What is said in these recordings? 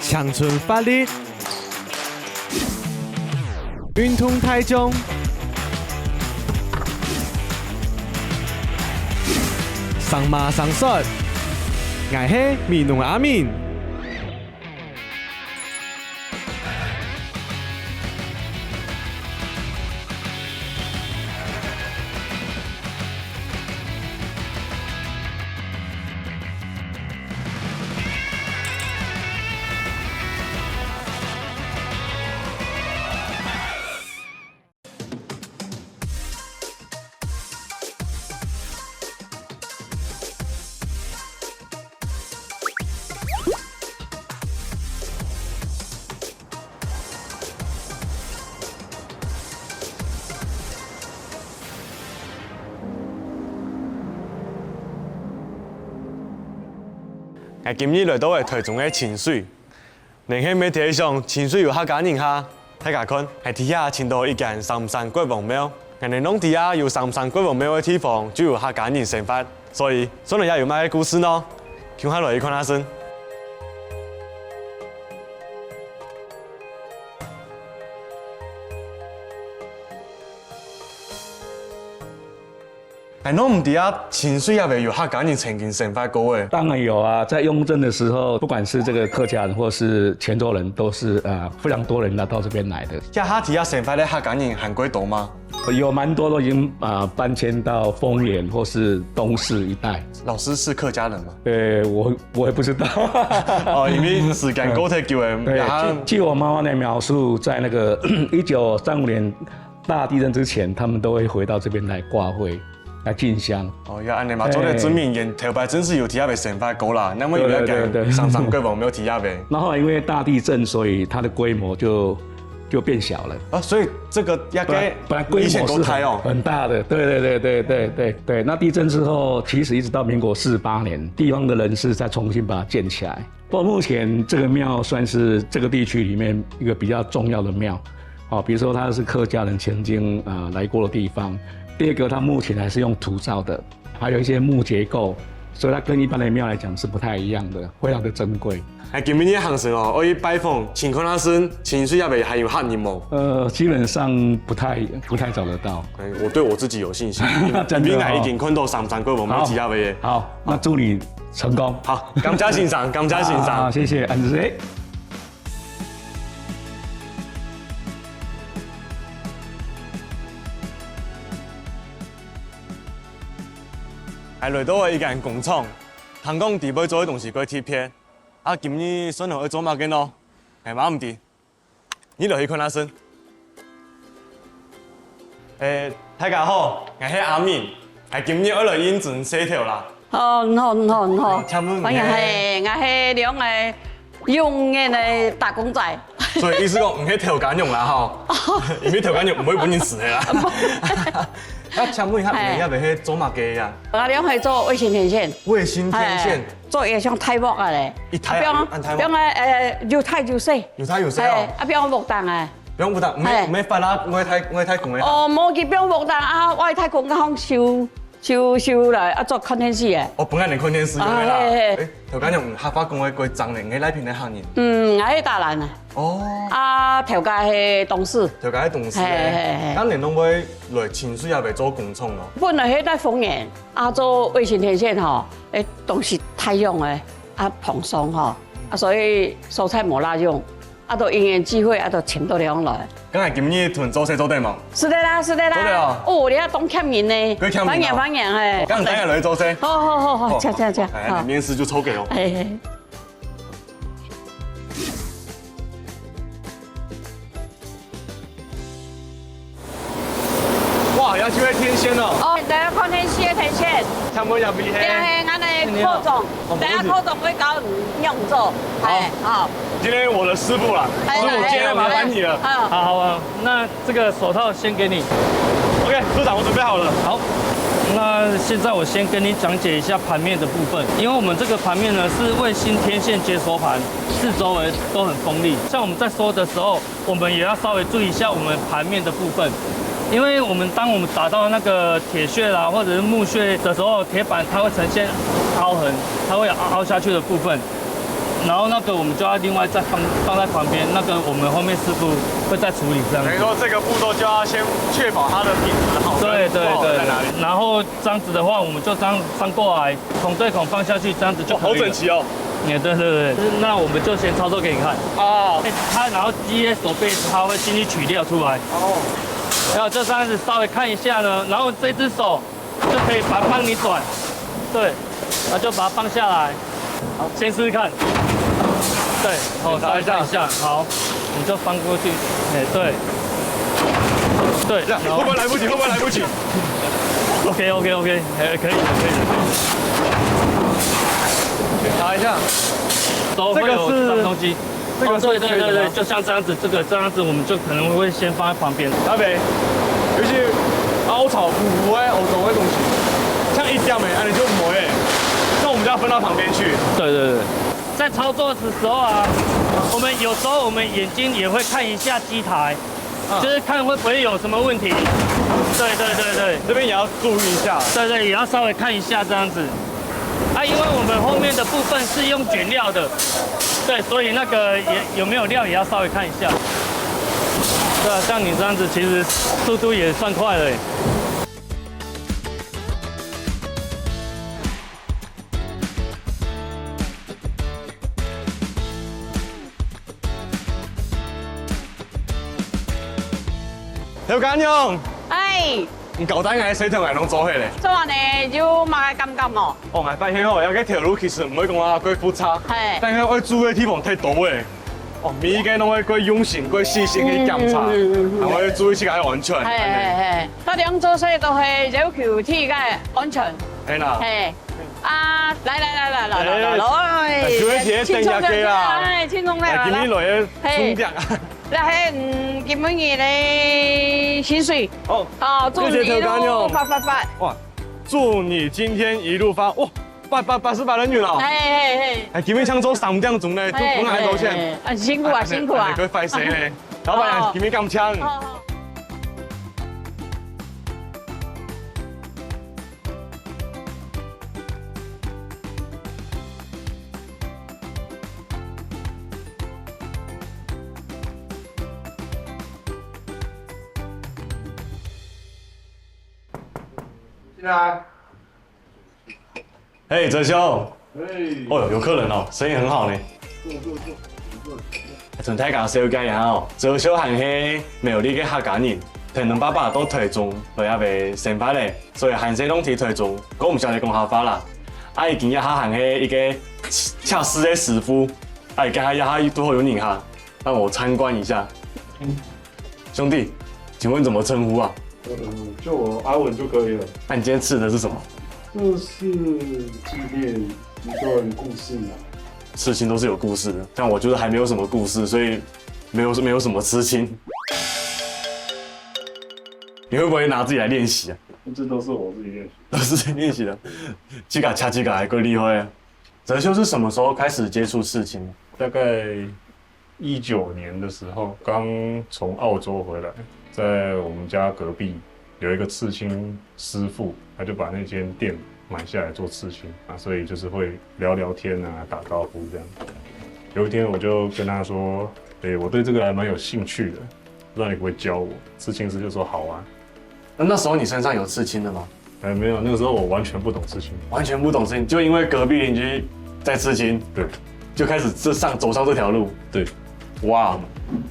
乡村法律，运通台中，上马上率，我是米农阿敏。今日来到的台中的清水，年輕媒體上清水有客家人下，大家看係底下前到一間三山國王廟，人哋弄底下有三山國王廟嘅地方就有客家人生活，所以可能也有咩故事呢？叫下來看下先。但侬唔知啊，清水也未有客家人曾經生活過誒。当然有啊，在雍正的时候，不管是这个客家人或是泉州人，都是非常多人来到这边来的。即下底下生活的客家人很貴多嗎？有蛮多都已经搬迁到丰原或是东市一带。老師是客家人嗎？我也不知道。哦，因為時間過太久誒。对，据我妈妈的描述，在那个1935年大地震之前，他们都会回到这边来挂会。来进香哦，要安尼嘛，做咧证明，人头摆真是有底下被生发过啦，那么有一个上山国王没有底下呗。然后因为大地震，所以它的规模就变小了。啊，所以这个应该本来规模是很大的，对。那地震之后，其实一直到民国48年，地方的人士再重新把它建起来。不过目前这个庙算是这个地区里面一个比较重要的庙，哦，比如说它是客家人曾经来过的地方。第二个，它目前还是用土造的，还有一些木结构，所以它跟一般的庙来讲是不太一样的，非常的珍贵。今年的行程哦，我去拜访情况那是清水那边还有客人冇？基本上不太找得到。我对我自己有信心，真的已经看到三山国王没有底下呗。好，那祝你成功。好，感謝欣賞，感謝欣賞。好，謝謝安子。來到一間工廠，聽講地要做嘅東西佢貼片，今日選好去做乜嘅咯？馬唔掂，你落去看下先。大家好，我係阿敏，今日我來應徵洗頭啦。好，好，歡迎係我係兩個用嘅打工仔。所以意思講唔係頭家用啦吼，因為頭家用唔會本人死嘅啦。請問一下，你要唔要做乜嘅呀？我兩係做衛星天線。衛星天線。做嘢像泰木啊咧。比如又大又細。又大又細哦。比如木檔啊。比如木檔，唔係發啦，我係太講嘅。哦，冇佢比如木檔我係太講講收來做看電視嘅。我本來嚟看電視用嘅啦。頭家用客家講嘅句爭嚟，你那邊嘅客人。我係大蘭啊。哦。頭家係董事。頭家係董事嘅。咁你攏會來清水也未做工廠咯？本來係在豐原，做衛星天線吼，都是太陽嘅，蓬鬆吼，所以蔬菜冇那用，都因緣機會，都請到兩來。咁係今日同做事做對冇？是的啦，是的啦。做對哦。哦，你係當欠人呢？佢欠人啊。反映係。咁等下來做事。好，請。面試就抽給我。哇，要去天線哦！哦，大家看天線，天線。差唔多入面係。係，我哋科總，等下科總會教用做。好。今天我的師傅啦，師傅今天麻煩你了。好啊，那這個手套先給你。OK，科長，我準備好了。好。那現在我先跟你講解一下盤面的部分，因為我們這個盤面呢是衛星天線接收盤，四周圍都很鋒利。像我們在收的時候，我們也要稍微注意一下我們盤面的部分。因為當我們打到那個鐵屑啦，或者是木屑的時候，鐵板它會呈現凹痕，它會有凹下去的部分。然后那个我们就要另外再放在旁边，那个我们后面师傅会再处理这样子。等于说这个步骤就要先确保它的品质好，对对对在哪里？然后这样子的话，我们就这样翻过来，孔对孔放下去，这样子就可以了。好整齐哦。对对对，那我们就先操作给你看。哦，它然后机械手背它会进去取料出来。哦。然后就这样子稍微看一下呢，然后这只手就可以把它帮你转，对，然后就把它放下来。好，先试试看。对，好，稍微看一下，好，你就翻过去，哎，对，对，会不会来不及？会不会来不及 ？OK，哎，可以的。查一下，都会有脏东西。这个对，就像这样子，这样子我们就可能会先放在旁边。台北，尤其凹槽糊的、凹洞的东西，像一点的，安尼就没诶。那我们就要分到旁边去。对，在操作的时候啊，我们有时候我们眼睛也会看一下机台，就是看会不会有什么问题。对，这边也要注意一下。对，也要稍微看一下这样子。啊，因为我们后面的部分是用卷料的，对，所以那个也有没有料也要稍微看一下。对啊，像你这样子，其实速度也算快了耶。廖家娘，哎，唔搞單嘅水塘係攏做起咧。做安尼就嘛感覺哦。哦，係發現哦，有個條路其實唔可以講話過複雜，係但係我做嘅地方太多誒。哦，每一個攏會過用心、過細心去檢查，然後做起來安全。係，嗰兩做水都係要求鐵嘅安全。係啦。係。啊，來，做一條定日機啦。係，輕鬆咧。今年來充電啊。那係基本嘢你薪水。哦，祝你一路發。哇，祝你今天一路發哇，80人員啊！係基本上做3點鐘咧，都本來多錢。辛苦啊！你佢快死咧，老闆基本咁搶。嘿，哲修。哦，有客人哦，生意很好呢。從睇架小街哦，哲修係喺苗栗嘅客家人，聽兩爸爸都台中，佢也未成發咧，所以閒時攏喺台中，我唔曉得講下法啦。啊，伊今日下行喺一個恰師嘅師傅，啊，今日下多好有人哈，讓我參觀一下。兄弟，請問怎麼稱呼啊？就我阿文就可以了。那你今天吃的是什么？这是纪念一段故事啊。刺青都是有故事的，但我觉得还没有什么故事，所以没有什么刺青。你会不会拿自己来练习啊？这都是我自己练习。都是自己练习的，几嘎掐几嘎还够厉害啊！哲修是什么时候开始接触刺青？大概19年的时候，刚从澳洲回来，在我们家隔壁有一个刺青师傅，他就把那间店买下来做刺青啊，所以就是会聊聊天啊，打招呼这样。有一天我就跟他说，我对这个还蛮有兴趣的，不知道你可不可以教我？刺青师就说好啊。那时候你身上有刺青的吗？没有，那个时候我完全不懂刺青，完全不懂刺青，就因为隔壁邻居在刺青，对，就开始走上这条路。对，哇，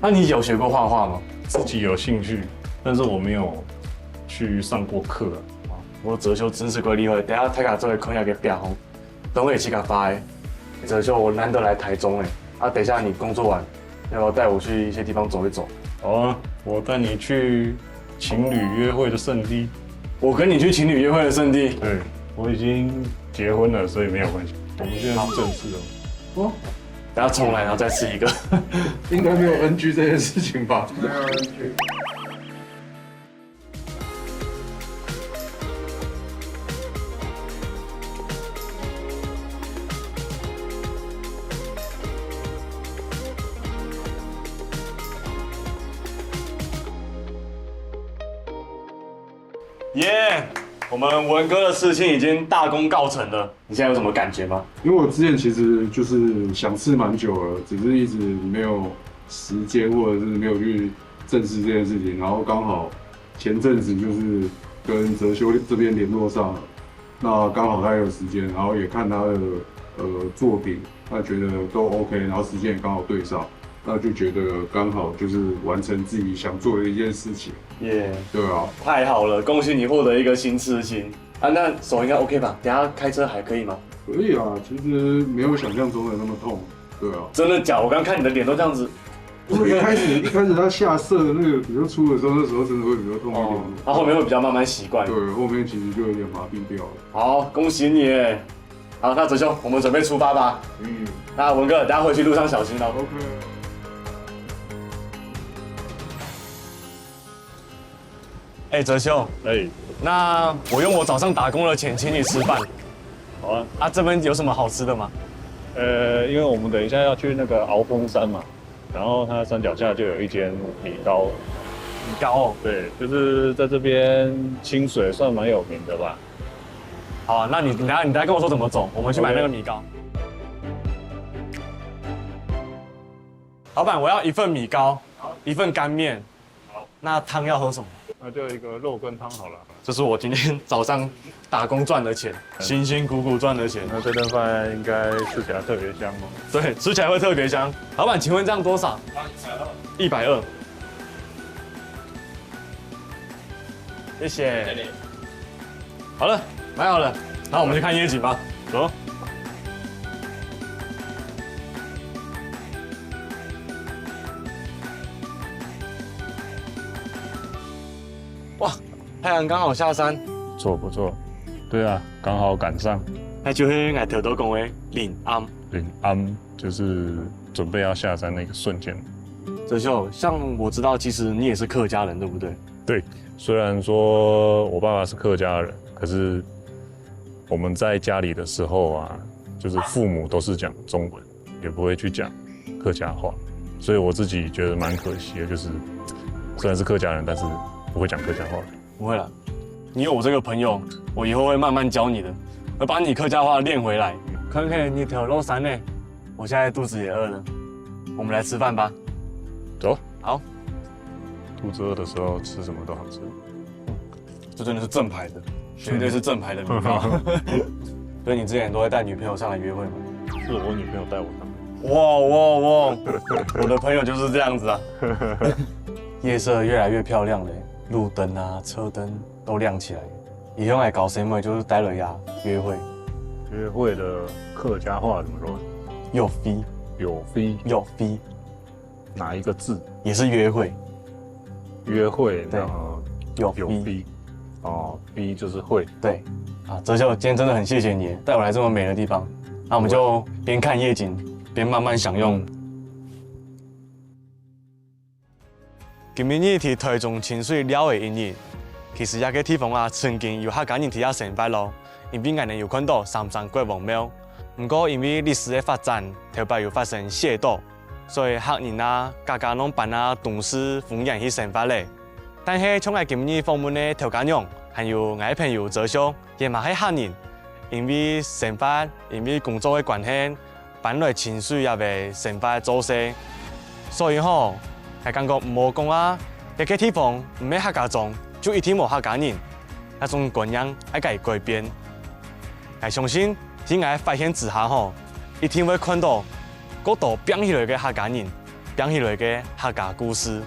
那你有学过画画吗？自己有兴趣，但是我没有去上过课啊。我哲修真是够厉害，等下他把这个坑要给表红，等我一起给他发哎。哲修，我难得来台中哎，啊，等一下你工作完，要不要带我去一些地方走一走？好啊，我带你去情侣约会的圣地。我跟你去情侣约会的圣地？对，我已经结婚了，所以没有关系。我们现在是正式的。哦，等下重来，然后再吃一个。应该没有 NG 这件事情吧？没有 NG。耶！我们文哥的刺青已经大功告成了，你现在有什么感觉吗？因为我之前其实就是想刺蛮久了，只是一直没有时间或者是没有去正视这件事情，然后刚好前阵子就是跟哲修这边联络上了，那刚好他有时间，然后也看他的作品，那觉得都 OK， 然后时间也刚好对上，那就觉得刚好就是完成自己想做的一件事情。耶、对啊，太好了，恭喜你获得一个新刺青啊！那手应该 OK 吧？等下开车还可以吗？可以啊，其实没有想象中的那么痛。对啊，真的假？我刚看你的脸都这样子。因为一开始他下色的那个比较粗的时候，那时候真的会比较痛一点。他后面会比较慢慢习惯。对，后面其实就有点麻痹掉了。好，恭喜你耶！好，那哲兄，我们准备出发吧。那文哥，大家回去路上小心哦。 OK。哎，哲兄，哎，那我用我早上打工的钱请你吃饭。好啊。啊，这边有什么好吃的吗？因为我们等一下要去那个鳌峰山嘛，然后它山脚下就有一间米糕。米糕哦。对，就是在这边清水算蛮有名的吧。好啊，那你等下跟我说怎么走，我们去买那个米糕。老板，我要一份米糕，一份干面。好，那汤要喝什么？那就一个肉羹汤好了。这是我今天早上打工赚的钱，辛辛苦苦赚的钱。那这顿饭应该吃起来特别香哦。对，吃起来会特别香。老板，请问这样多少？120。谢谢。好了，买好了，那我们去看夜景吧。走。哇，太阳刚好下山。不错不错。对啊，刚好赶上。那就是我头都讲的临暗。临安就是准备要下山那个瞬间。哲秀，像我知道，其实你也是客家人，对不对？对，虽然说我爸爸是客家人，可是我们在家里的时候啊，就是父母都是讲中文，也不会去讲客家话，所以我自己觉得蛮可惜的，就是虽然是客家人，但是不会讲客家话。不会啦，你有我这个朋友，我以后会慢慢教你的，会把你客家话练回来。看看你条肉山呢，我现在肚子也饿了，我们来吃饭吧。走。好。肚子饿的时候吃什么都好吃。这真的是正牌的，绝对是正牌的米糕。所以你之前都会带女朋友上来约会吗？是我女朋友带我上。哇，我的朋友就是这样子啊。夜色越来越漂亮了，路灯啊、车灯都亮起来。以后来搞什么就是待了呀，约会。约会的客家话怎么说？有 feel， 有 feel， 有 feel， 哪一个字？也是约会。约会，对，然后有 feel， 哦 ，B 就是会。对，啊，哲秀，今天真的很谢谢你带我来这么美的地方。那我们就边看夜景，边慢慢享用。今日是台中清水了的一日，其實一個地方啊，曾經有客家人喺遐生活咯，因為我哋有看到三山國王廟。不過因為歷史的發展，頭擺又發生械鬥，所以客人啊、家家攏辦啊董事弘揚去生活咧。但係像我今日訪問的頭家娘，還有我的朋友哲兄，也嘛係客人，因為生活、因為工作的關係，搬來清水也為生活做事，所以吼。係感覺唔好講啊！一個地方唔係客家種，就一定冇客家人。那種觀念係該改變。係相信喺我發現之下吼，一定會看到嗰度變起來嘅客家人，變起來嘅客家故事。